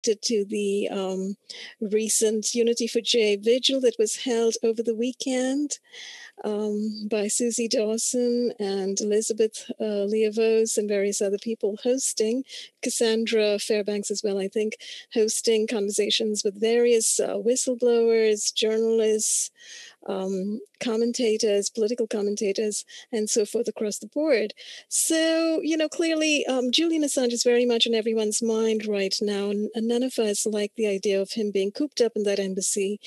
connected to the recent Unity for J vigil that was held over the weekend by Susie Dawson and Elizabeth Leovos and various other people hosting, Cassandra Fairbanks as well, I think, hosting conversations with various whistleblowers, journalists, commentators, political commentators, and so forth across the board. So, clearly Julian Assange is very much on everyone's mind right now, and none of us like the idea of him being cooped up in that embassy.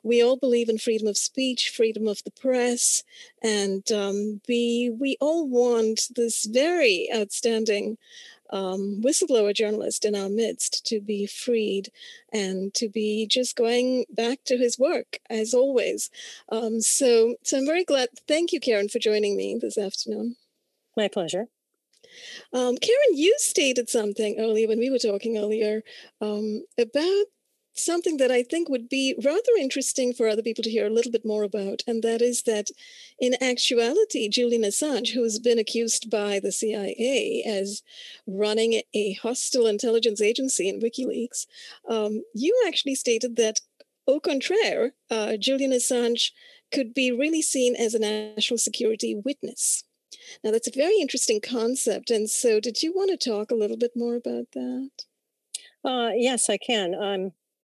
We all believe in freedom of speech, freedom of the press, and we all want this very outstanding whistleblower journalist in our midst to be freed and to be just going back to his work as always. So I'm very glad. Thank you, Karen, for joining me this afternoon. My pleasure. Karen, you stated something earlier when we were talking earlier about something that I think would be rather interesting for other people to hear a little bit more about, and that is that in actuality, Julian Assange, who has been accused by the CIA as running a hostile intelligence agency in WikiLeaks, you actually stated that, au contraire, Julian Assange could be really seen as a national security witness. Now, that's a very interesting concept, and so did you want to talk a little bit more about that? Yes, I can.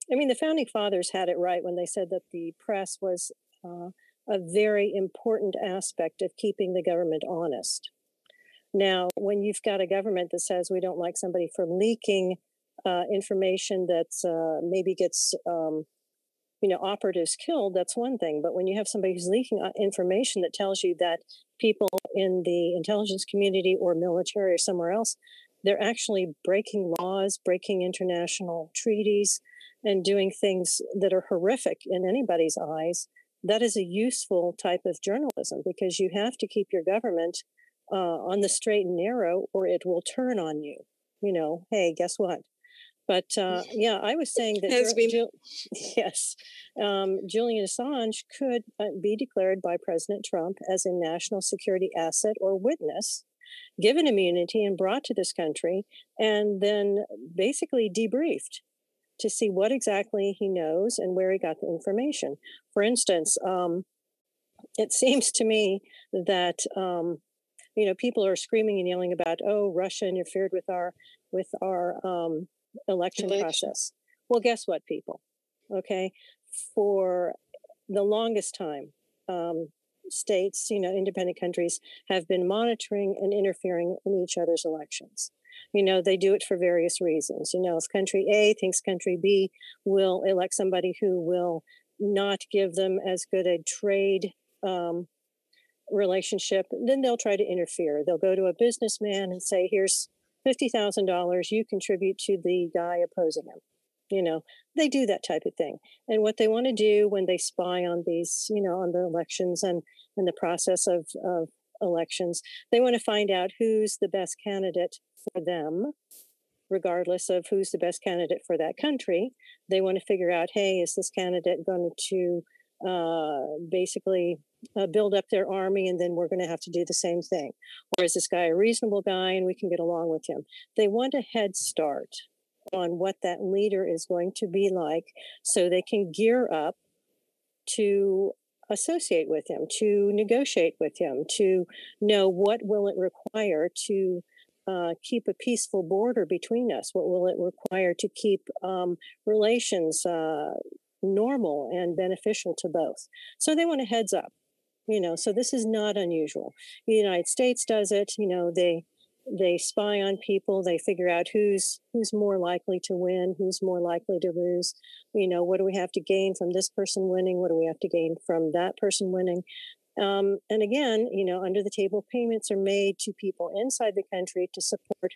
The founding fathers had it right when they said that the press was a very important aspect of keeping the government honest. Now, when you've got a government that says we don't like somebody from leaking information that maybe gets, operatives killed, that's one thing. But when you have somebody who's leaking information that tells you that people in the intelligence community or military or somewhere else, they're actually breaking laws, breaking international treaties, and doing things that are horrific in anybody's eyes, that is a useful type of journalism, because you have to keep your government on the straight and narrow or it will turn on you. Hey, guess what? But I was saying that Julian Assange could be declared by President Trump as a national security asset or witness, given immunity and brought to this country, and then basically debriefed to see what exactly he knows and where he got the information. For instance, it seems to me that people are screaming and yelling about, oh, Russia interfered with our election process. Well, guess what, people? Okay, for the longest time, states, independent countries have been monitoring and interfering in each other's elections. They do it for various reasons. If country A thinks country B will elect somebody who will not give them as good a trade relationship, then they'll try to interfere. They'll go to a businessman and say, here's $50,000, you contribute to the guy opposing him. They do that type of thing. And what they want to do when they spy on these, on the elections and the process of elections, they want to find out who's the best candidate for them, regardless of who's the best candidate for that country. They want to figure out, hey, is this candidate going to basically build up their army and then we're going to have to do the same thing? Or is this guy a reasonable guy and we can get along with him? They want a head start on what that leader is going to be like so they can gear up to associate with him, to negotiate with him, to know what will it require to keep a peaceful border between us? What will it require to keep relations normal and beneficial to both? So they want a heads up, so this is not unusual. The United States does it, they spy on people, they figure out who's more likely to win, who's more likely to lose. What do we have to gain from this person winning? What do we have to gain from that person winning? And again, under the table payments are made to people inside the country to support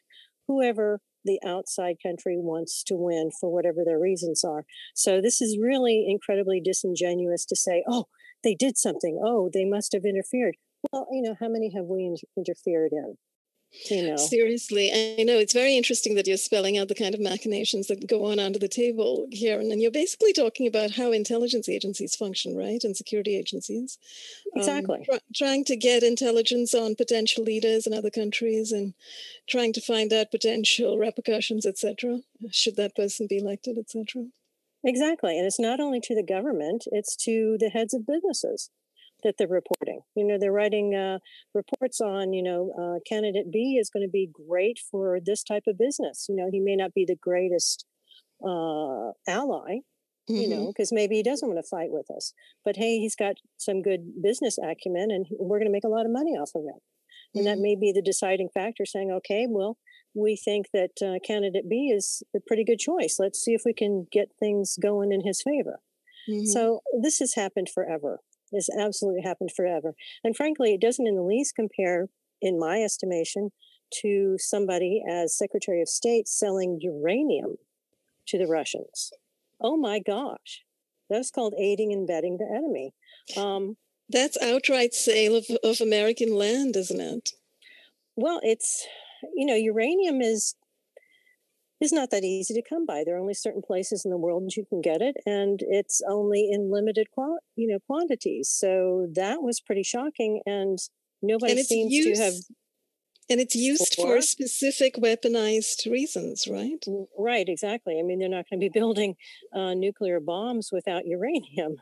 whoever the outside country wants to win for whatever their reasons are. So this is really incredibly disingenuous to say, oh, they did something. Oh, they must have interfered. Well, how many have we interfered in? you know. Seriously, I know it's very interesting that you're spelling out the kind of machinations that go on under the table here. And then you're basically talking about how intelligence agencies function, right? And security agencies. Exactly. Trying to get intelligence on potential leaders in other countries and trying to find out potential repercussions, etc. Should that person be elected, etc. Exactly. And it's not only to the government, it's to the heads of businesses that they're reporting. You know, they're writing reports on, candidate B is going to be great for this type of business. You know, he may not be the greatest ally, because maybe he doesn't want to fight with us. But hey, he's got some good business acumen and we're going to make a lot of money off of it. And that may be the deciding factor saying, okay, well, we think that candidate B is a pretty good choice. Let's see if we can get things going in his favor. So this has happened forever. This absolutely happened forever. And frankly, it doesn't in the least compare, in my estimation, to somebody as Secretary of State selling uranium to the Russians. Oh my gosh. That's called aiding and abetting the enemy. That's outright sale of American land, isn't it? Well, it's, uranium is not that easy to come by. There are only certain places in the world you can get it, and it's only in limited quantities. So that was pretty shocking, and nobody seems to have. And it's used for specific weaponized reasons, right? Right, exactly. I mean, they're not going to be building nuclear bombs without uranium.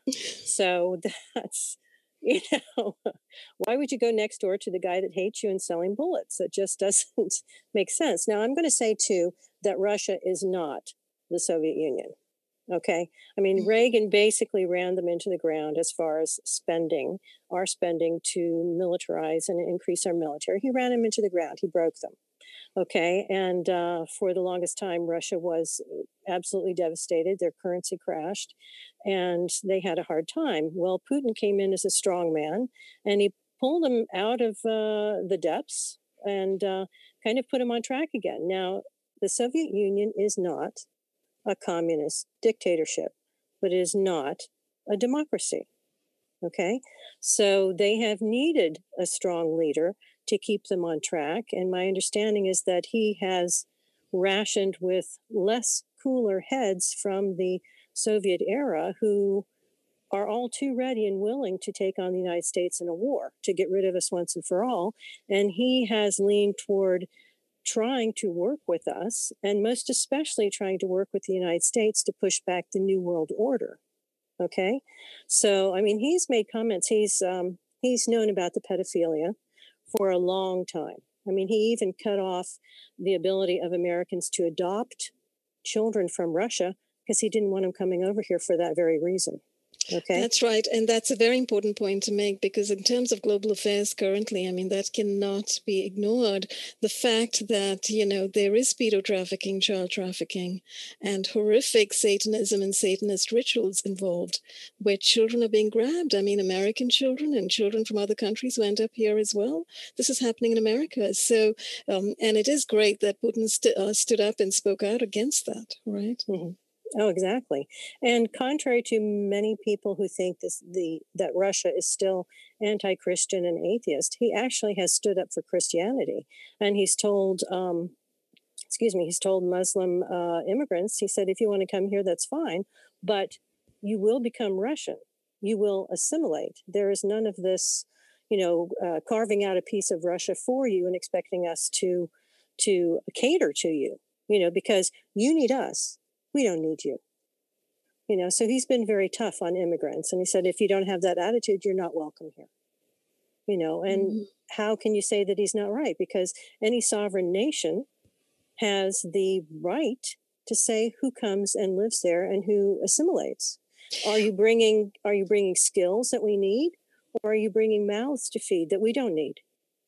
So that's, why would you go next door to the guy that hates you and selling bullets? It just doesn't make sense. Now, I'm going to say, too, that Russia is not the Soviet Union. Okay. I mean, Reagan basically ran them into the ground as far as our spending to militarize and increase our military. He ran them into the ground. He broke them. Okay. And for the longest time, Russia was absolutely devastated. Their currency crashed and they had a hard time. Well, Putin came in as a strong man and he pulled them out of the depths and kind of put them on track again. Now, the Soviet Union is not a communist dictatorship, but it is not a democracy. Okay. So they have needed a strong leader to keep them on track. And my understanding is that he has rationed with less cooler heads from the Soviet era who are all too ready and willing to take on the United States in a war to get rid of us once and for all. And he has leaned toward trying to work with us, and most especially trying to work with the United States to push back the New World Order. Okay, so I mean, he's made comments. He's known about the pedophilia for a long time. I mean, he even cut off the ability of Americans to adopt children from Russia because he didn't want them coming over here for that very reason. Okay. That's right. And that's a very important point to make because in terms of global affairs currently, I mean, that cannot be ignored. The fact that, there is pedo trafficking, child trafficking, and horrific Satanism and Satanist rituals involved where children are being grabbed. I mean, American children and children from other countries who end up here as well. This is happening in America. So, and it is great that Putin stood up and spoke out against that, right? Mm-hmm. Oh, exactly. And contrary to many people who think that Russia is still anti-Christian and atheist, he actually has stood up for Christianity. And he's told, he's told Muslim immigrants, he said, if you want to come here, that's fine, but you will become Russian. You will assimilate. There is none of this, carving out a piece of Russia for you and expecting us to cater to you, because you need us. We don't need you. So he's been very tough on immigrants. And he said, if you don't have that attitude, you're not welcome here. And how can you say that he's not right? Because any sovereign nation has the right to say who comes and lives there and who assimilates. Are you bringing skills that we need, or are you bringing mouths to feed that we don't need?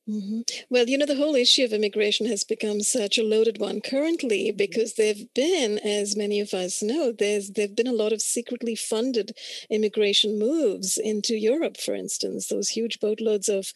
Mm-hmm. Well, the whole issue of immigration has become such a loaded one currently because there've been, as many of us know, there've been a lot of secretly funded immigration moves into Europe, for instance, those huge boatloads of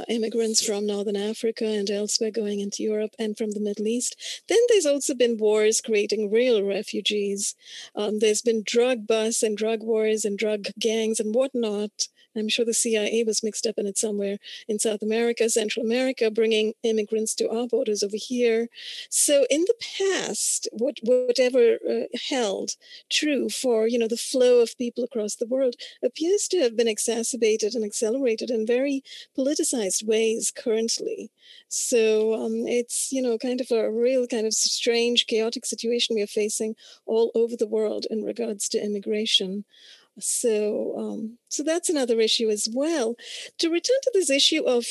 immigrants from Northern Africa and elsewhere going into Europe and from the Middle East. Then there's also been wars creating real refugees. There's been drug busts and drug wars and drug gangs and whatnot. I'm sure the CIA was mixed up in it somewhere in South America, Central America, bringing immigrants to our borders over here. So in the past, whatever held true for, the flow of people across the world appears to have been exacerbated and accelerated in very politicized ways currently. So it's, kind of a real kind of strange, chaotic situation we are facing all over the world in regards to immigration. So that's another issue as well. To return to this issue of,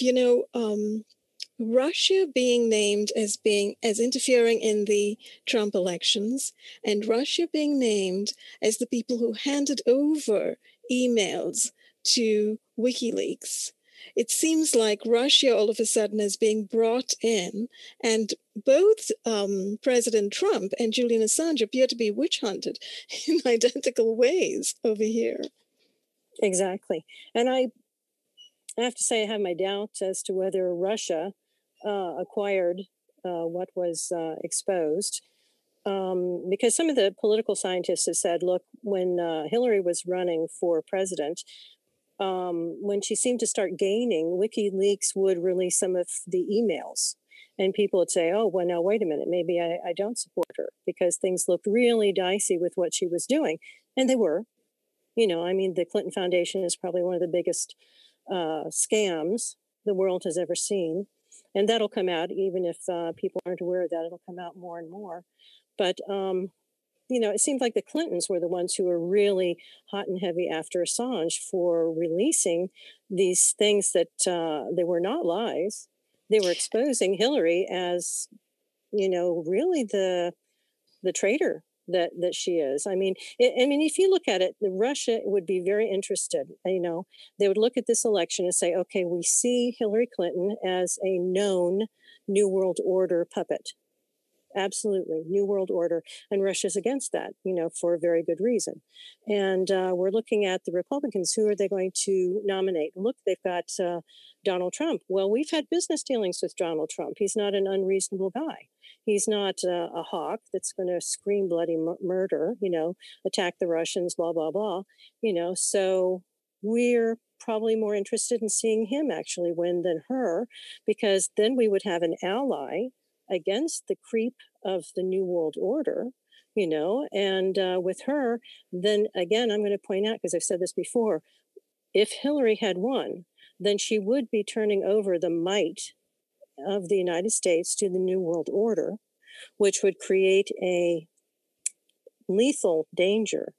Russia being named as interfering in the Trump elections, and Russia being named as the people who handed over emails to WikiLeaks. It seems like Russia all of a sudden is being brought in, and both President Trump and Julian Assange appear to be witch hunted in identical ways over here. Exactly. And I have to say I have my doubts as to whether Russia acquired what was exposed. Because some of the political scientists have said, look, when Hillary was running for president, when she seemed to start gaining, WikiLeaks would release some of the emails. And people would say, oh, well, now, wait a minute, maybe I don't support her because things looked really dicey with what she was doing. And they were. The Clinton Foundation is probably one of the biggest scams the world has ever seen. And that'll come out, even if people aren't aware of that, it'll come out more and more. But, it seemed like the Clintons were the ones who were really hot and heavy after Assange for releasing these things that they were not lies. They were exposing Hillary as, really the traitor that she is. If you look at it, Russia would be very interested. They would look at this election and say, okay, we see Hillary Clinton as a known New World Order puppet. Absolutely, New World Order. And Russia's against that, for a very good reason. And we're looking at the Republicans. Who are they going to nominate? Look, they've got Donald Trump. Well, we've had business dealings with Donald Trump. He's not an unreasonable guy. He's not a hawk that's going to scream bloody murder, attack the Russians, blah, blah, blah. So we're probably more interested in seeing him actually win than her, because then we would have an ally against the creep of the New World Order, and with her, then again, I'm going to point out, because I've said this before, if Hillary had won, then she would be turning over the might of the United States to the New World Order, which would create a lethal danger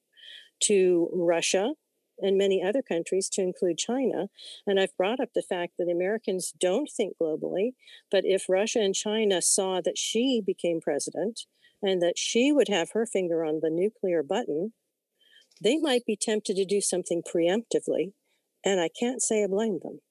to Russia and many other countries, to include China. And I've brought up the fact that Americans don't think globally, but if Russia and China saw that she became president and that she would have her finger on the nuclear button, they might be tempted to do something preemptively. And I can't say I blame them.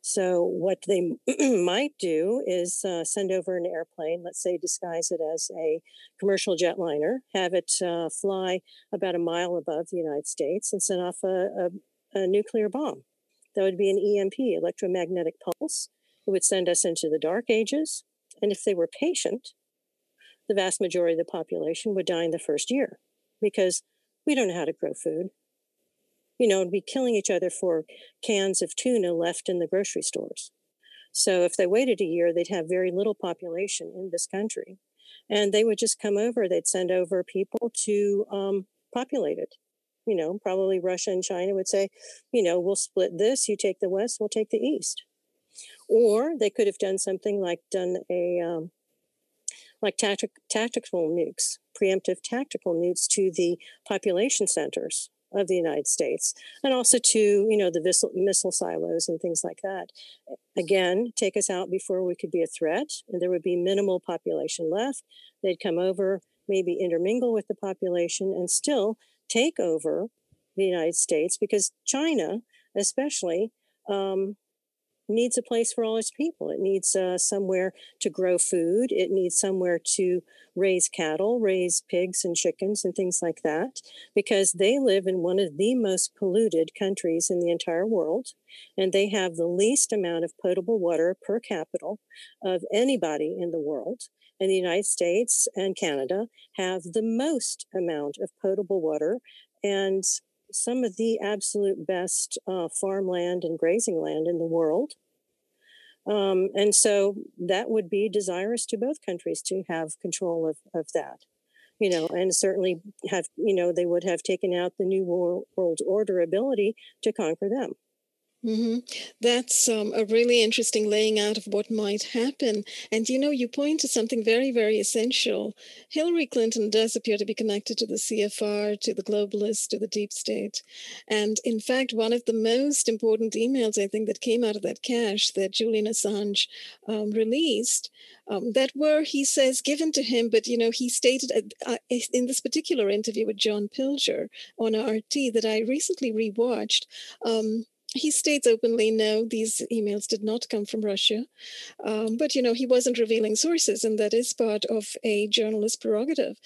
So what they might do is send over an airplane, let's say disguise it as a commercial jetliner, have it fly about a mile above the United States and send off a nuclear bomb. That would be an EMP, electromagnetic pulse. It would send us into the dark ages. And if they were patient, the vast majority of the population would die in the first year, because we don't know how to grow food. It'd be killing each other for cans of tuna left in the grocery stores. So if they waited a year, they'd have very little population in this country. And they would just come over, they'd send over people to populate it. Probably Russia and China would say, we'll split this, you take the West, we'll take the East. Or they could have done something like tactical nukes, preemptive tactical nukes to the population centers of the United States, and also to, the missile silos and things like that. Again, take us out before we could be a threat, and there would be minimal population left. They'd come over, maybe intermingle with the population, and still take over the United States, because China, especially, needs a place for all its people. It needs somewhere to grow food. It needs somewhere to raise cattle, raise pigs and chickens and things like that, because they live in one of the most polluted countries in the entire world. And they have the least amount of potable water per capita of anybody in the world. And the United States and Canada have the most amount of potable water. And some of the absolute best farmland and grazing land in the world. And so that would be desirous to both countries to have control of that, and certainly have, they would have taken out the New World Order ability to conquer them. Mm-hmm. That's a really interesting laying out of what might happen. And you point to something very, very essential. Hillary Clinton does appear to be connected to the CFR, to the globalists, to the deep state. And in fact, one of the most important emails, I think, that came out of that cache that Julian Assange released, that were, he says, given to him. But, he stated in this particular interview with John Pilger on RT that I recently rewatched, he states openly, no, these emails did not come from Russia. But, he wasn't revealing sources, and that is part of a journalist's prerogative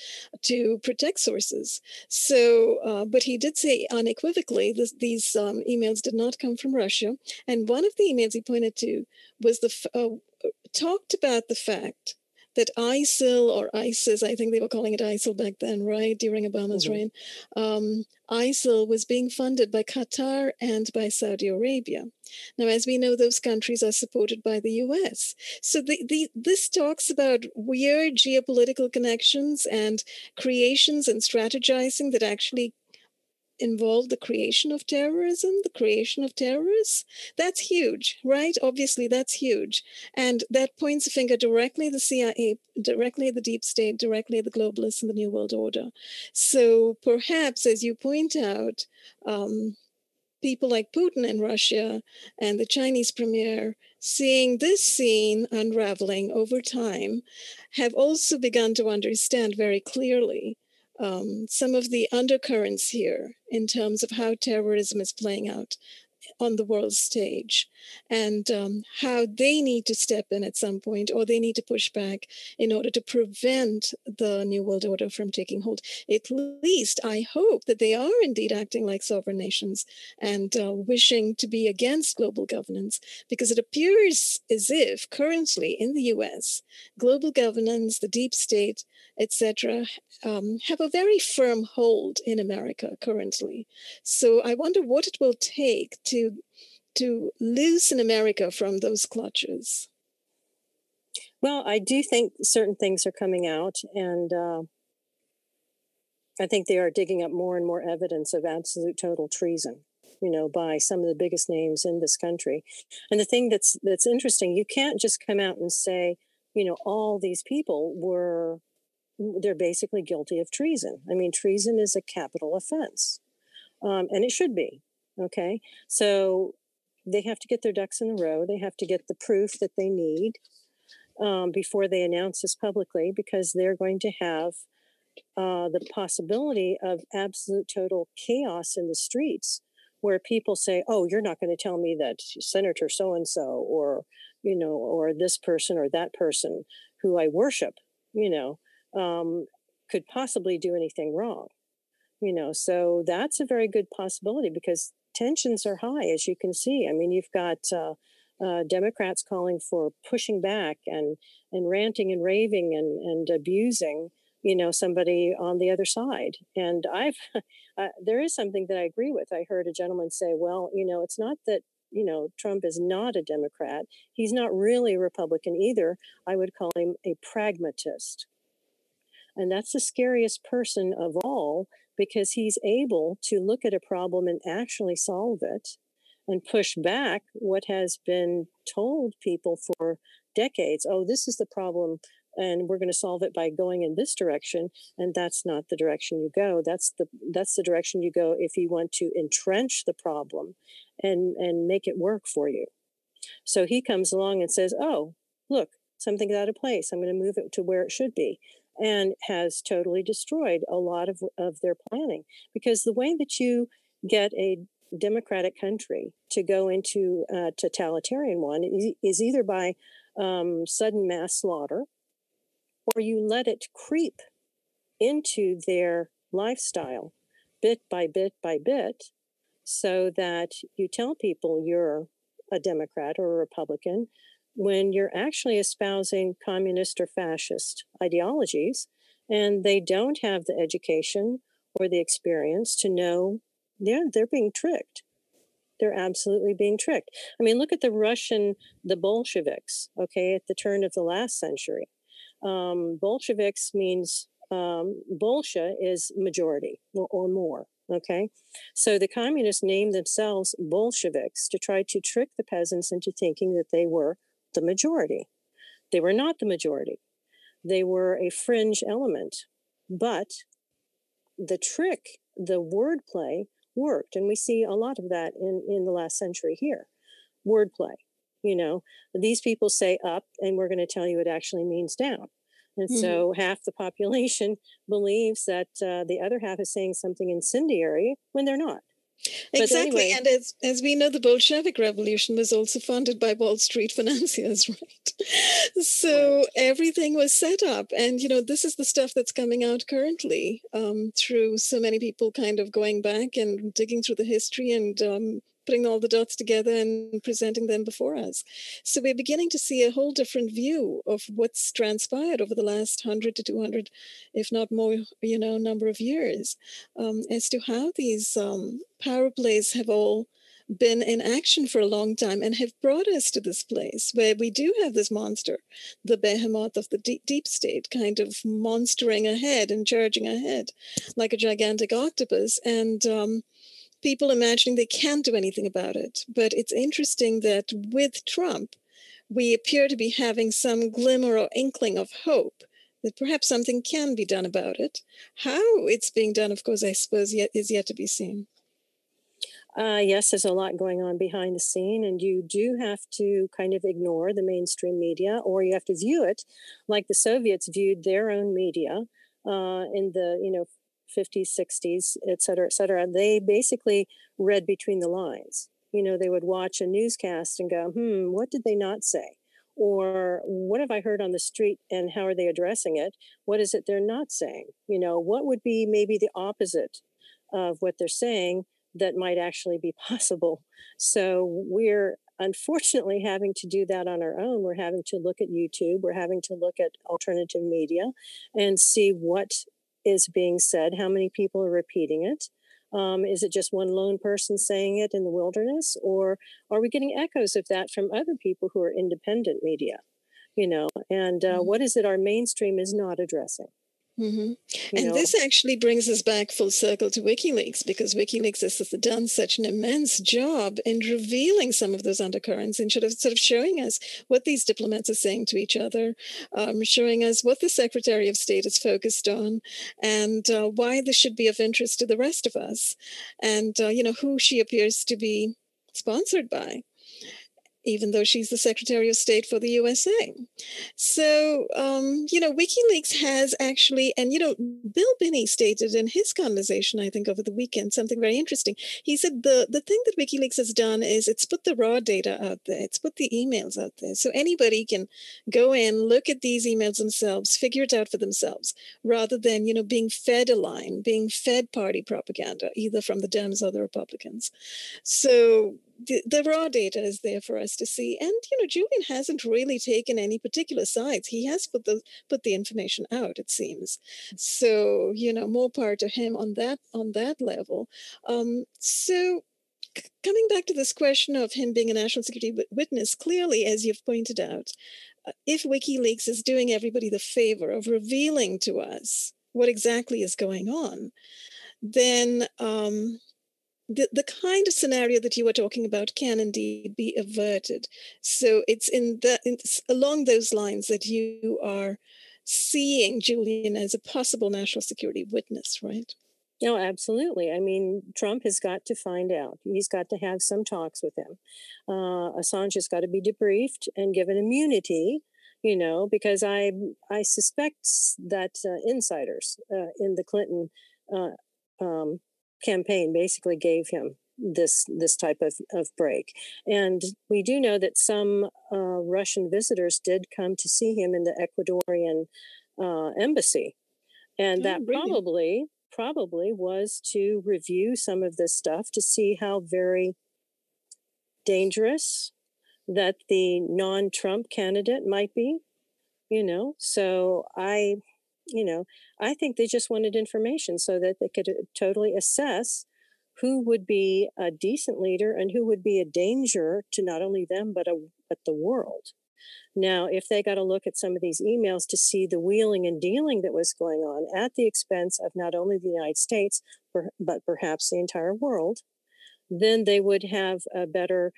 to protect sources. So, but he did say unequivocally these emails did not come from Russia. And one of the emails he pointed to was talked about the fact that ISIL or ISIS, I think they were calling it ISIL back then, right, during Obama's reign, ISIL was being funded by Qatar and by Saudi Arabia. Now, as we know, those countries are supported by the US. So this talks about weird geopolitical connections and creations and strategizing that actually involve the creation of terrorism, the creation of terrorists. That's huge, right? Obviously, that's huge. And that points a finger directly at the CIA, directly at the deep state, directly at the globalists and the New World Order. So perhaps, as you point out, people like Putin in Russia and the Chinese premier, seeing this scene unraveling over time, have also begun to understand very clearly some of the undercurrents here in terms of how terrorism is playing out on the world stage, and how they need to step in at some point, or they need to push back in order to prevent the New World Order from taking hold. At least I hope that they are indeed acting like sovereign nations and wishing to be against global governance, because it appears as if currently in the US, global governance, the deep state, etc., have a very firm hold in America currently. So I wonder what it will take to loosen America from those clutches. Well, I do think certain things are coming out, and I think they are digging up more and more evidence of absolute total treason, by some of the biggest names in this country. And the thing that's interesting, you can't just come out and say, all these people they're basically guilty of treason. I mean, treason is a capital offense, and it should be. Okay, so they have to get their ducks in a row. They have to get the proof that they need before they announce this publicly, because they're going to have the possibility of absolute total chaos in the streets, where people say, oh, you're not going to tell me that Senator so-and-so or, or this person or that person who I worship, could possibly do anything wrong. So that's a very good possibility, because tensions are high, as you can see. I mean, you've got Democrats calling for pushing back and ranting and raving and abusing, somebody on the other side. And there is something that I agree with. I heard a gentleman say, well, it's not that, Trump is not a Democrat. He's not really a Republican either. I would call him a pragmatist. And that's the scariest person of all, because he's able to look at a problem and actually solve it and push back what has been told people for decades. Oh, this is the problem, and we're going to solve it by going in this direction. And that's not the direction you go. That's the direction you go if you want to entrench the problem and make it work for you. So he comes along and says, oh, look, something's out of place. I'm going to move it to where it should be. And has totally destroyed a lot of their planning. Because the way that you get a democratic country to go into a totalitarian one is either by sudden mass slaughter, or you let it creep into their lifestyle bit by bit by bit, so that you tell people you're a Democrat or a Republican when you're actually espousing communist or fascist ideologies, and they don't have the education or the experience to know they're being tricked. They're absolutely being tricked. I mean, look at the Bolsheviks, okay, at the turn of the last century. Bolsheviks means Bolshe is majority or more, okay? So the communists named themselves Bolsheviks to try to trick the peasants into thinking that they were the majority. They were not the majority. They were a fringe element. But the trick, the wordplay worked. And we see a lot of that in the last century here. Wordplay. You know, these people say up, and we're going to tell you it actually means down. And so half the population believes that the other half is saying something incendiary when they're not. Exactly. Anyway, and as we know, the Bolshevik Revolution was also funded by Wall Street financiers, right? So everything was set up. And, you know, this is the stuff that's coming out currently through so many people kind of going back and digging through the history and putting all the dots together and presenting them before us. So we're beginning to see a whole different view of what's transpired over the last 100 to 200, if not more, you know, number of years, as to how these power plays have all been in action for a long time and have brought us to this place where we do have this monster, the behemoth of the deep state, kind of monstering ahead and charging ahead like a gigantic octopus. And people imagining they can't do anything about it. But it's interesting that with Trump, we appear to be having some glimmer or inkling of hope that perhaps something can be done about it. How it's being done, of course, I suppose is yet to be seen. Yes, there's a lot going on behind the scene, and you do have to kind of ignore the mainstream media, or you have to view it like the Soviets viewed their own media in the, 50s, 60s, et cetera, et cetera. They basically read between the lines. You know, they would watch a newscast and go, what did they not say? Or what have I heard on the street and how are they addressing it? What is it they're not saying? You know, what would be maybe the opposite of what they're saying that might actually be possible? So we're unfortunately having to do that on our own. We're having to look at YouTube. We're having to look at alternative media and see what is being said, how many people are repeating it. Is it just one lone person saying it in the wilderness, or are we getting echoes of that from other people who are independent media? You know, and what is it our mainstream is not addressing? And this actually brings us back full circle to WikiLeaks, because WikiLeaks has done such an immense job in revealing some of those undercurrents and sort of showing us what these diplomats are saying to each other, showing us what the Secretary of State is focused on, and why this should be of interest to the rest of us, and who she appears to be sponsored by, even though she's the Secretary of State for the USA. So, WikiLeaks has actually, and, Bill Binney stated in his conversation, I think, over the weekend, something very interesting. He said the thing that WikiLeaks has done is it's put the raw data out there. It's put the emails out there. So anybody can go in, look at these emails themselves, figure it out for themselves, rather than, being fed a line, being fed party propaganda, either from the Dems or the Republicans. So the raw data is there for us to see. And, Julian hasn't really taken any particular sides. He has put the information out, it seems. So, more power to him on that level. So coming back to this question of him being a national security witness, clearly, as you've pointed out, if WikiLeaks is doing everybody the favor of revealing to us what exactly is going on, then the kind of scenario that you were talking about can indeed be averted. So it's along those lines that you are seeing Julian as a possible national security witness, right? No, absolutely. I mean, Trump has got to find out. He's got to have some talks with him. Assange has got to be debriefed and given immunity, because I suspect that insiders in the Clinton campaign basically gave him this type of break. And we do know that some Russian visitors did come to see him in the Ecuadorian embassy. And that probably was to review some of this stuff to see how very dangerous that the non-Trump candidate might be, So I think they just wanted information so that they could totally assess who would be a decent leader and who would be a danger to not only them, but the world. Now, if they got to look at some of these emails to see the wheeling and dealing that was going on at the expense of not only the United States, but perhaps the entire world, then they would have a better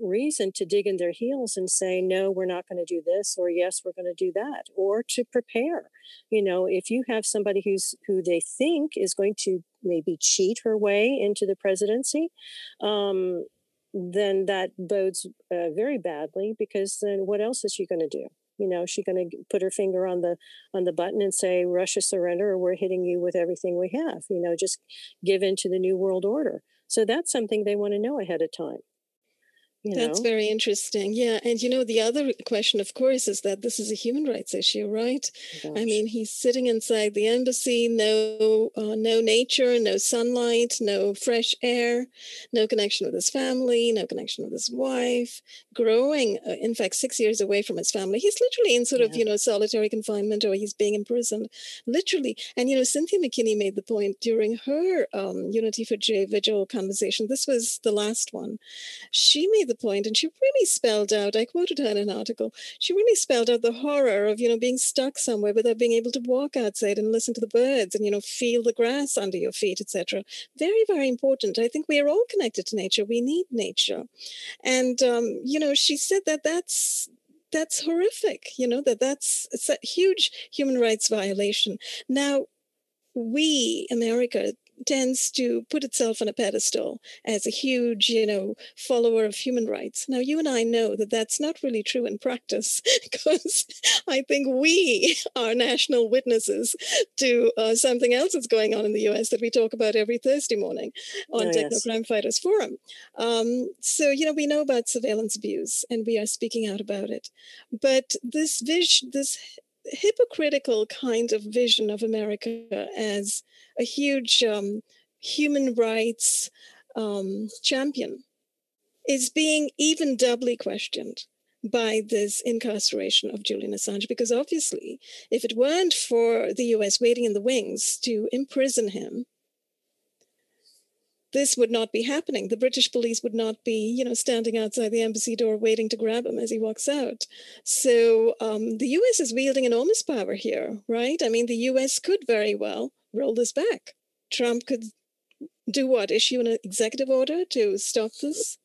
reason to dig in their heels and say, no, we're not going to do this, or yes, we're going to do that, or to prepare. If you have somebody who they think is going to maybe cheat her way into the presidency, then that bodes very badly, because then what else is she going to do? Is she going to put her finger on the button and say, Russia, surrender, or we're hitting you with everything we have? Just give in to the New World Order. So that's something they want to know ahead of time. That's very interesting. Yeah. And, the other question, of course, is that this is a human rights issue, right? Gosh. I mean, he's sitting inside the embassy, no nature, no sunlight, no fresh air, no connection with his family, no connection with his wife, growing, in fact, 6 years away from his family. He's literally in sort of, solitary confinement, or he's being imprisoned, literally. And, Cynthia McKinney made the point during her Unity for J vigil conversation. This was the last one. She made the point, and she really spelled out, I quoted her in an article, she really spelled out the horror of, being stuck somewhere without being able to walk outside and listen to the birds and, feel the grass under your feet, etc. Very, very important. I think we are all connected to nature. We need nature. And, she said that that's horrific, that's a huge human rights violation. Now, America tends to put itself on a pedestal as a huge, follower of human rights. Now, you and I know that that's not really true in practice, because I think we are national witnesses to something else that's going on in the U.S. that we talk about every Thursday morning on Techno Crime Fighters Forum. So, we know about surveillance abuse, and we are speaking out about it. But this hypocritical kind of vision of America as a huge human rights champion is being even doubly questioned by this incarceration of Julian Assange, because obviously, if it weren't for the US waiting in the wings to imprison him, this would not be happening. The British police would not be, standing outside the embassy door waiting to grab him as he walks out. So the U.S. is wielding enormous power here, right? I mean, the U.S. could very well roll this back. Trump could do what? Issue an executive order to stop this?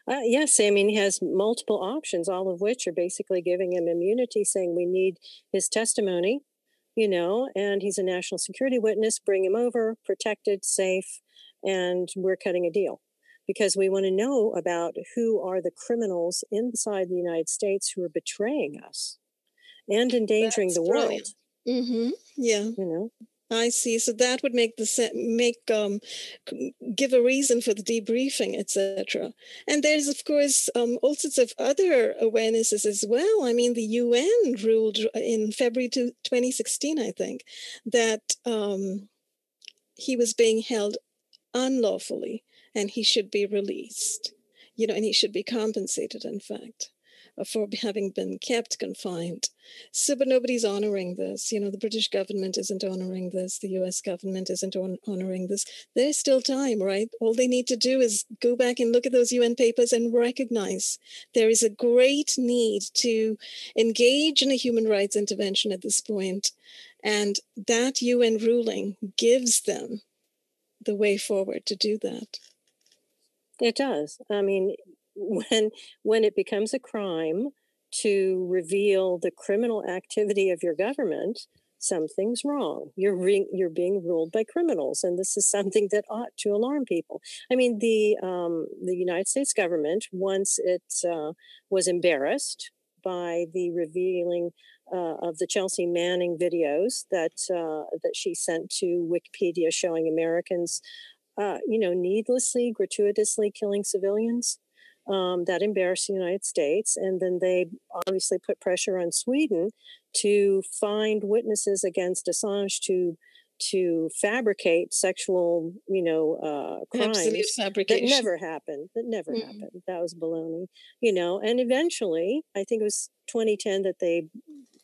Yes, I mean, he has multiple options, all of which are basically giving him immunity, saying we need his testimony, and he's a national security witness, bring him over, protected, safe, and we're cutting a deal, because we want to know about who are the criminals inside the United States who are betraying us and endangering the world. Mm-hmm. Yeah. I see. So that would give a reason for the debriefing, etc. And there's, of course, all sorts of other awarenesses as well. I mean, the UN ruled in February 2016, I think, that he was being held unlawfully, and he should be released, and he should be compensated, in fact, for having been kept confined. So, but nobody's honoring this. The British government isn't honoring this. The US government isn't honoring this. There's still time, right? All they need to do is go back and look at those UN papers and recognize there is a great need to engage in a human rights intervention at this point. And that UN ruling gives them the way forward to do that. It does. I mean, when it becomes a crime to reveal the criminal activity of your government, something's wrong. You're being ruled by criminals, and this is something that ought to alarm people. I mean, the United States government, once it was embarrassed by the revealing of the Chelsea Manning videos that she sent to Wikipedia showing Americans, needlessly, gratuitously killing civilians. That embarrassed the United States. And then they obviously put pressure on Sweden to find witnesses against Assange to fabricate sexual, crimes. Absolute fabrication. That never happened. Happened. That was baloney, and eventually, I think it was 2010 that they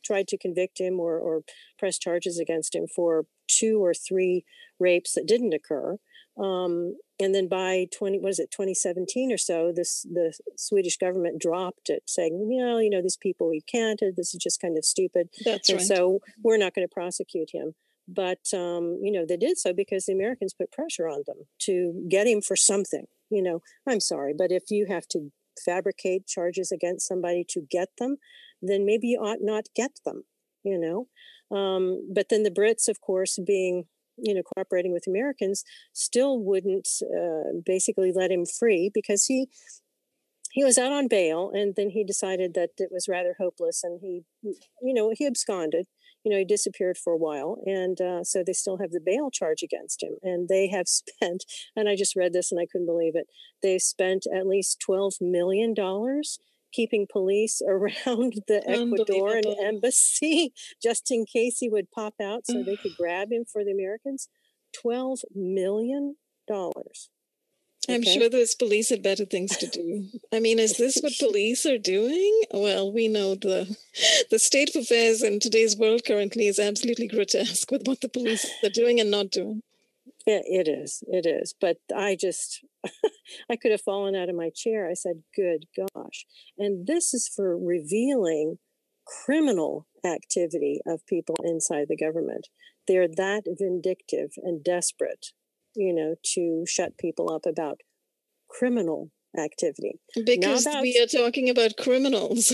tried to convict him or press charges against him for 2 or 3 rapes that didn't occur. And then by 2017 or so, the Swedish government dropped it, saying, these people, we can't, this is just kind of stupid. That's and right. so we're not going to prosecute him. But, they did so because the Americans put pressure on them to get him for something. I'm sorry, but if you have to fabricate charges against somebody to get them, then maybe you ought not get them, But then the Brits, of course, being cooperating with Americans, still wouldn't basically let him free because he was out on bail, and then he decided that it was rather hopeless, and he absconded. He disappeared for a while, and so they still have the bail charge against him. And they have spent, and I just read this and I couldn't believe it, they've spent at least $12 million keeping police around the Ecuadorian embassy just in case he would pop out so they could grab him for the Americans. $12 million. I'm sure those police had better things to do. I mean, is this what police are doing? Well, we know the state of affairs in today's world currently is absolutely grotesque with what the police are doing and not doing. Yeah, it is. But I just, I could have fallen out of my chair. I said, good gosh. And this is for revealing criminal activity of people inside the government. They're that vindictive and desperate, to shut people up about criminal activity. Because we are talking about criminals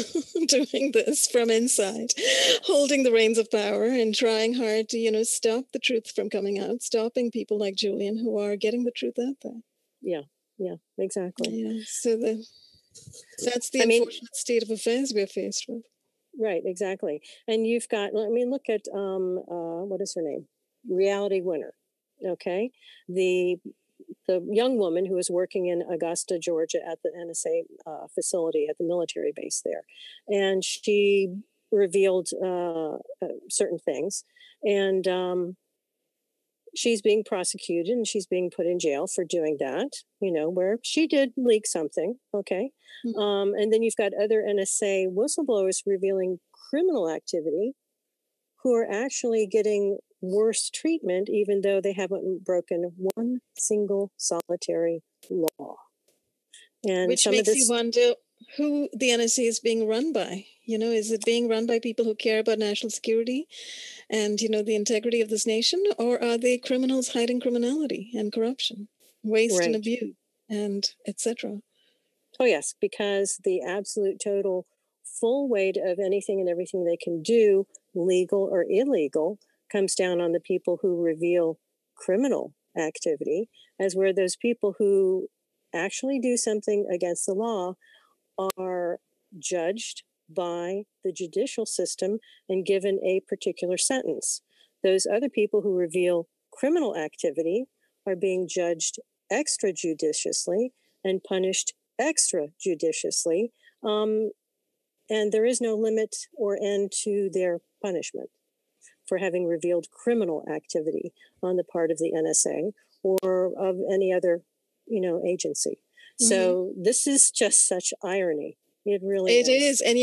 doing this from inside, holding the reins of power and trying hard to, stop the truth from coming out, stopping people like Julian who are getting the truth out there. Yeah, exactly. Yeah, so that's the unfortunate state of affairs we're faced with. Right, exactly. And you've got, look at, what is her name? Reality Winner. Okay. The young woman who was working in Augusta, Georgia at the NSA facility at the military base there. And she revealed certain things. And she's being prosecuted and she's being put in jail for doing that, where she did leak something. Okay. Mm-hmm. And then you've got other NSA whistleblowers revealing criminal activity who are actually getting worse treatment, even though they haven't broken one single solitary law. And which makes you wonder who the NSA is being run by. Is it being run by people who care about national security and, the integrity of this nation? Or are they criminals hiding criminality and corruption, waste and abuse, and etc.? Oh, yes, because the absolute total full weight of anything and everything they can do, legal or illegal, comes down on the people who reveal criminal activity, as where those people who actually do something against the law are judged by the judicial system and given a particular sentence. Those other people who reveal criminal activity are being judged extrajudiciously and punished extrajudiciously. And there is no limit or end to their punishment for having revealed criminal activity on the part of the NSA or of any other, agency. Mm-hmm. So this is just such irony. It really is. It is. And,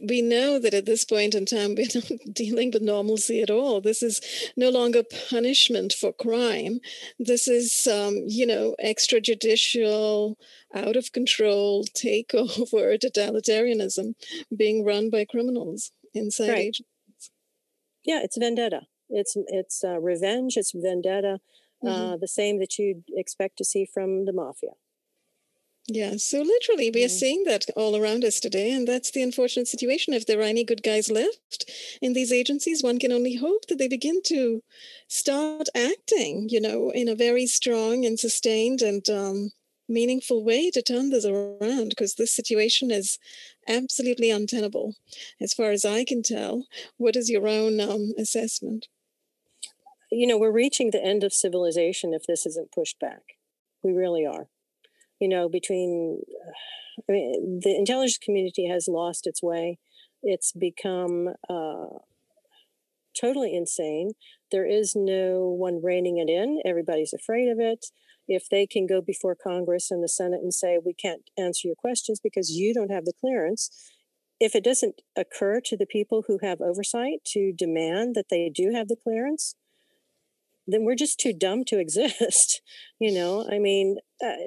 we know that at this point in time, we're not dealing with normalcy at all. This is no longer punishment for crime. This is, extrajudicial, out of control takeover totalitarianism being run by criminals inside agencies. Yeah, it's vendetta. It's revenge. It's vendetta. Mm-hmm. The same that you'd expect to see from the mafia. Yeah, so literally we are seeing that all around us today, and that's the unfortunate situation. If there are any good guys left in these agencies, one can only hope that they begin to start acting, in a very strong and sustained and meaningful way to turn this around, because this situation is absolutely untenable, as far as I can tell. What is your own assessment? We're reaching the end of civilization if this isn't pushed back. We really are. The intelligence community has lost its way. It's become totally insane. There is no one reining it in. Everybody's afraid of it. If they can go before Congress and the Senate and say, we can't answer your questions because you don't have the clearance, if it doesn't occur to the people who have oversight to demand that they do have the clearance, then we're just too dumb to exist. I mean,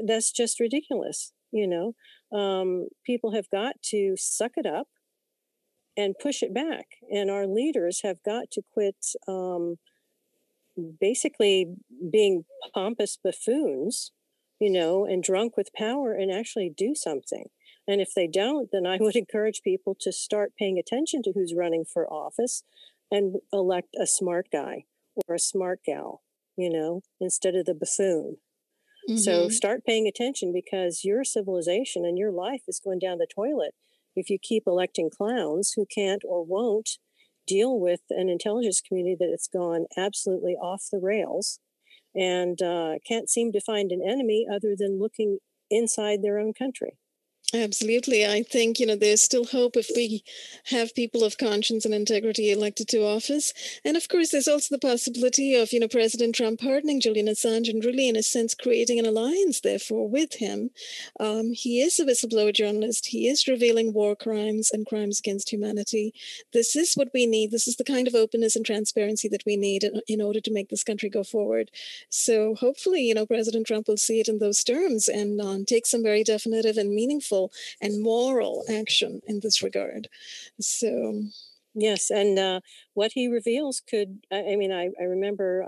that's just ridiculous. People have got to suck it up and push it back. And our leaders have got to quit basically being pompous buffoons, and drunk with power, and actually do something. And if they don't, then I would encourage people to start paying attention to who's running for office and elect a smart guy or a smart gal, instead of the buffoon. Mm-hmm. So start paying attention, because your civilization and your life is going down the toilet if you keep electing clowns who can't or won't deal with an intelligence community that has gone absolutely off the rails and can't seem to find an enemy other than looking inside their own country. Absolutely. I think, there's still hope if we have people of conscience and integrity elected to office. And of course, there's also the possibility of, President Trump pardoning Julian Assange and really, in a sense, creating an alliance, therefore, with him. He is a whistleblower journalist. He is revealing war crimes and crimes against humanity. This is what we need. This is the kind of openness and transparency that we need in order to make this country go forward. So hopefully, President Trump will see it in those terms and take some very definitive and meaningful and moral action in this regard. So yes, and what he reveals could, I remember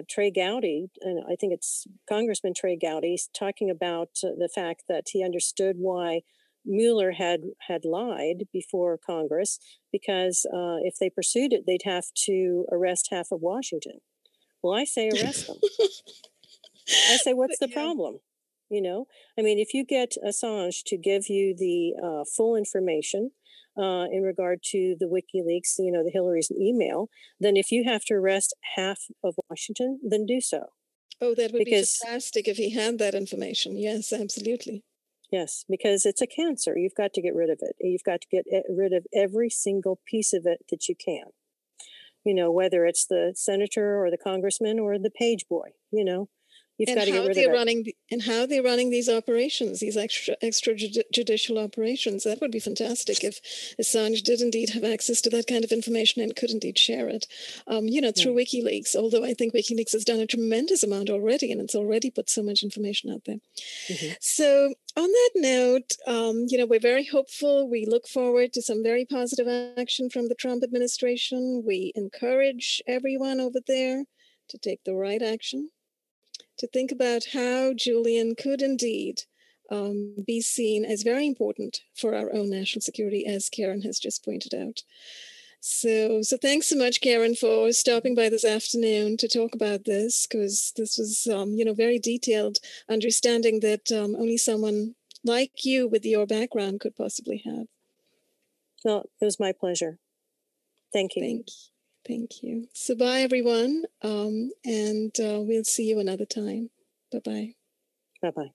Trey Gowdy, and I think it's Congressman Trey Gowdy, talking about the fact that he understood why Mueller had lied before Congress, because if they pursued it, they'd have to arrest half of Washington. Well, I say arrest them. I say, what's the problem? If you get Assange to give you the full information in regard to the WikiLeaks, the Hillary's email, then if you have to arrest half of Washington, then do so. Oh, that would be fantastic if he had that information. Yes, absolutely. Yes, because it's a cancer. You've got to get rid of it. You've got to get rid of every single piece of it that you can. Whether it's the senator or the congressman or the page boy, You've got to get rid of it. And how they're running these operations, these extrajudicial operations. That would be fantastic if Assange did indeed have access to that kind of information and could indeed share it, through WikiLeaks. Although I think WikiLeaks has done a tremendous amount already, and it's already put so much information out there. Mm-hmm. So on that note, we're very hopeful. We look forward to some very positive action from the Trump administration. We encourage everyone over there to take the right action, to think about how Julian could indeed be seen as very important for our own national security, as Karen has just pointed out. So thanks so much, Karen, for stopping by this afternoon to talk about this, because this was, very detailed understanding that only someone like you with your background could possibly have. Well, it was my pleasure. Thank you. Thank you. So bye, everyone. And we'll see you another time. Bye-bye. Bye-bye.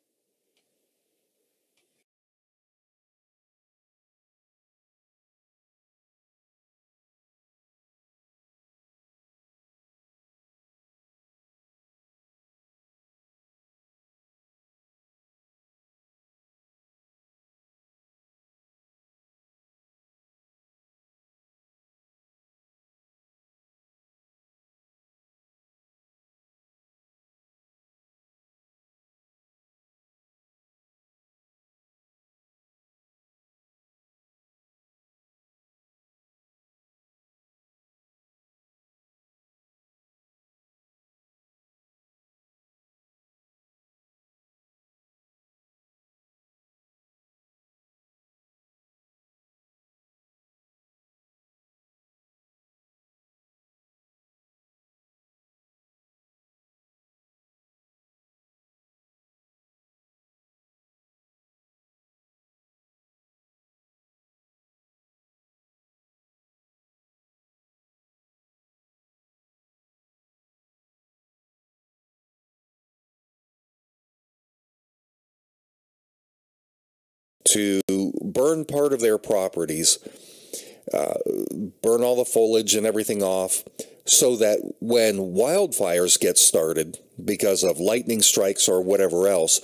To burn part of their properties, burn all the foliage and everything off, so that when wildfires get started because of lightning strikes or whatever else,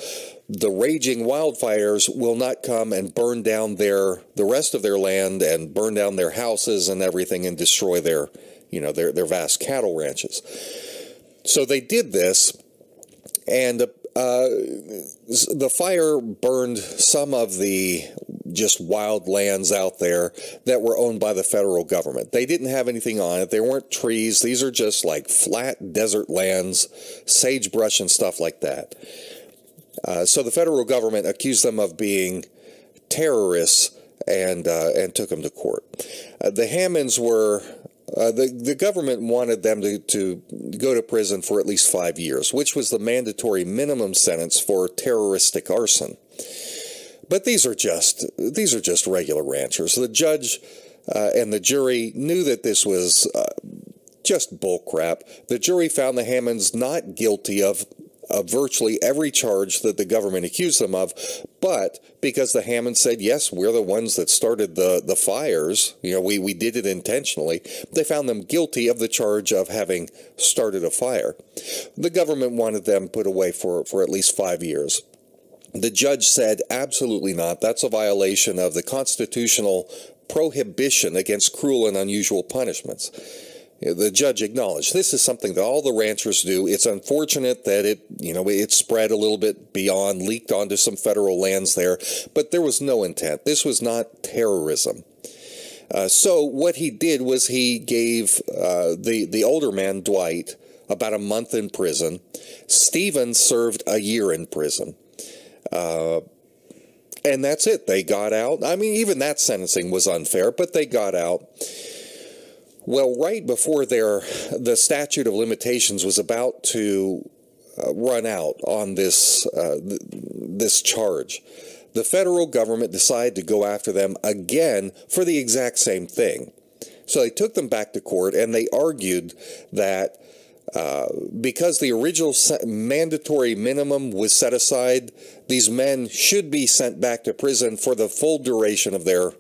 the raging wildfires will not come and burn down the rest of their land and burn down their houses and everything and destroy their their vast cattle ranches. So they did this, and the fire burned some of the just wild lands out there that were owned by the federal government. They didn't have anything on it. There weren't trees. These are just like flat desert lands, sagebrush and stuff like that. So the federal government accused them of being terrorists and took them to court. The Hammonds were... the government wanted them to go to prison for at least 5 years, which was the mandatory minimum sentence for terroristic arson. But these are just regular ranchers. The judge and the jury knew that this was just bullcrap. The jury found the Hammonds not guilty of virtually every charge that the government accused them of, but because the Hammonds said, yes, we're the ones that started the fires, we did it intentionally, they found them guilty of the charge of having started a fire. The government wanted them put away for at least 5 years. The judge said, absolutely not. That's a violation of the constitutional prohibition against cruel and unusual punishments. The judge acknowledged this is something that all the ranchers do. It's unfortunate that it spread a little bit beyond, leaked onto some federal lands there, but there was no intent. This was not terrorism. So what he did was he gave the older man, Dwight, about a month in prison. Stephen served a year in prison. And that's it. They got out. I mean, even that sentencing was unfair, but they got out. Well, right before the statute of limitations was about to run out on this charge, the federal government decided to go after them again for the exact same thing. So they took them back to court, and they argued that because the original mandatory minimum was set aside, these men should be sent back to prison for the full duration of their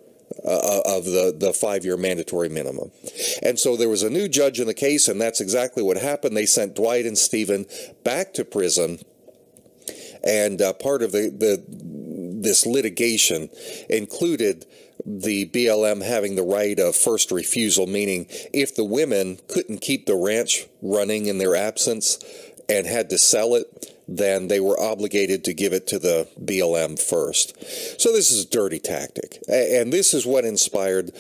the 5-year mandatory minimum. And so there was a new judge in the case, and that's exactly what happened. They sent Dwight and Stephen back to prison, and part of this litigation included the BLM having the right of first refusal, meaning if the women couldn't keep the ranch running in their absence and had to sell it, then they were obligated to give it to the BLM first. So this is a dirty tactic. And this is what inspired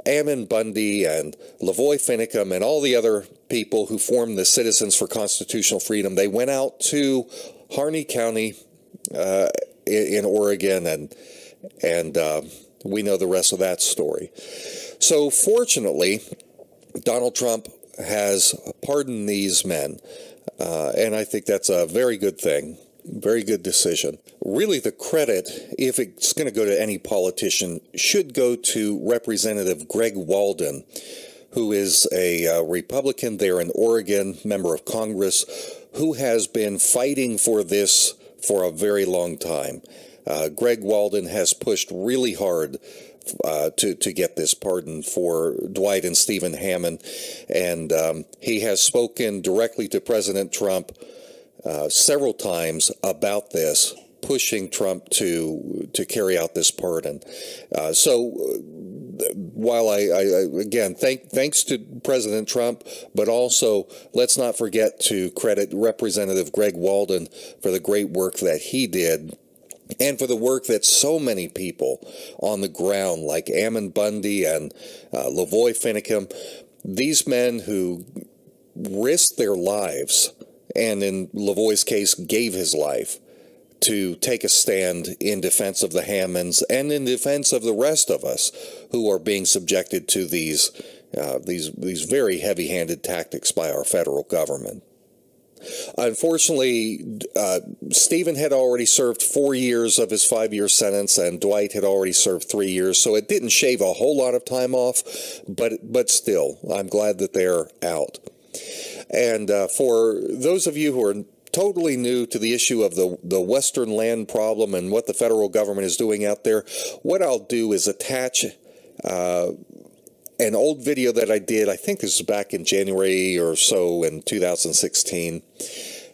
Ammon Bundy and Lavoy Finicum and all the other people who formed the Citizens for Constitutional Freedom. They went out to Harney County in Oregon, and we know the rest of that story. So fortunately, Donald Trump has pardoned these men. And I think that's a very good thing, very good decision. Really, the credit, if it's going to go to any politician, should go to Representative Greg Walden, who is a Republican there in Oregon, member of Congress, who has been fighting for this for a very long time. Greg Walden has pushed really hard to get this pardon for Dwight and Stephen Hammond, and he has spoken directly to President Trump several times about this, pushing Trump to carry out this pardon. So while I again thanks to President Trump, but also let's not forget to credit Representative Greg Walden for the great work that he did, and for the work that so many people on the ground, like Ammon Bundy and Lavoy Finicum, these men who risked their lives, and in Lavoy's case, gave his life to take a stand in defense of the Hammonds and in defense of the rest of us who are being subjected to these very heavy-handed tactics by our federal government. Unfortunately, Stephen had already served 4 years of his 5-year sentence, and Dwight had already served 3 years, so it didn't shave a whole lot of time off, but still, I'm glad that they're out. And for those of you who are totally new to the issue of the Western land problem and what the federal government is doing out there, what I'll do is attach an old video that I did, I think this was back in January or so in 2016,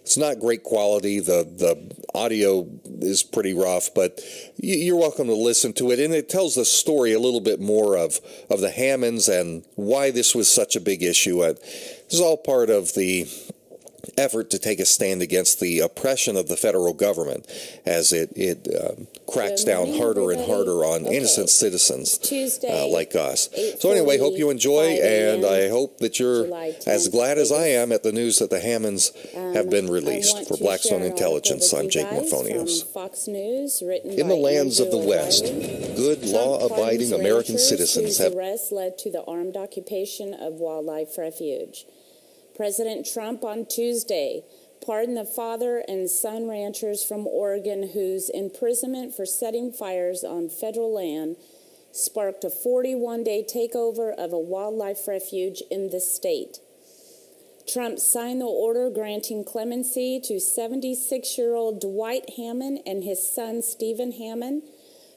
It's not great quality. The audio is pretty rough, but you're welcome to listen to it. And it tells the story a little bit more of the Hammonds and why this was such a big issue. This is all part of the effort to take a stand against the oppression of the federal government as it cracks down harder and harder on innocent citizens like us. So anyway, hope you enjoy, and I hope that you're as glad as I am at the news that the Hammonds have been released. For Blackstone Intelligence, I'm Jake Morphonius. Fox News, written in the lands of the West, good law-abiding American citizens have... arrest led to the armed occupation of wildlife refuge. President Trump on Tuesday pardoned the father and son ranchers from Oregon whose imprisonment for setting fires on federal land sparked a 41-day takeover of a wildlife refuge in the state. Trump signed the order granting clemency to 76-year-old Dwight Hammond and his son Stephen Hammond,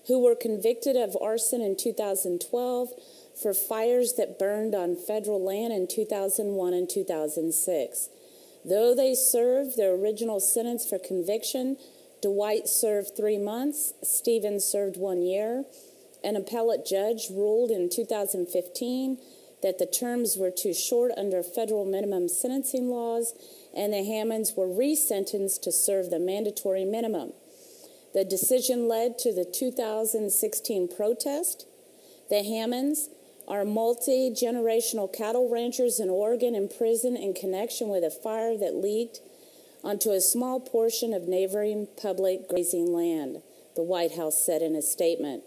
who were convicted of arson in 2012 for fires that burned on federal land in 2001 and 2006. Though they served their original sentence for conviction, Dwight served 3 months, Stephen served 1 year. An appellate judge ruled in 2015 that the terms were too short under federal minimum sentencing laws, and the Hammonds were resentenced to serve the mandatory minimum. The decision led to the 2016 protest. The Hammonds are multi-generational cattle ranchers in Oregon imprisoned in connection with a fire that leaked onto a small portion of neighboring public grazing land, the White House said in a statement.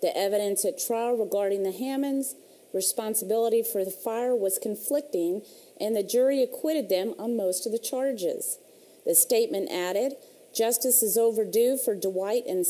The evidence at trial regarding the Hammonds' responsibility for the fire was conflicting, and the jury acquitted them on most of the charges. The statement added, "Justice is overdue for Dwight and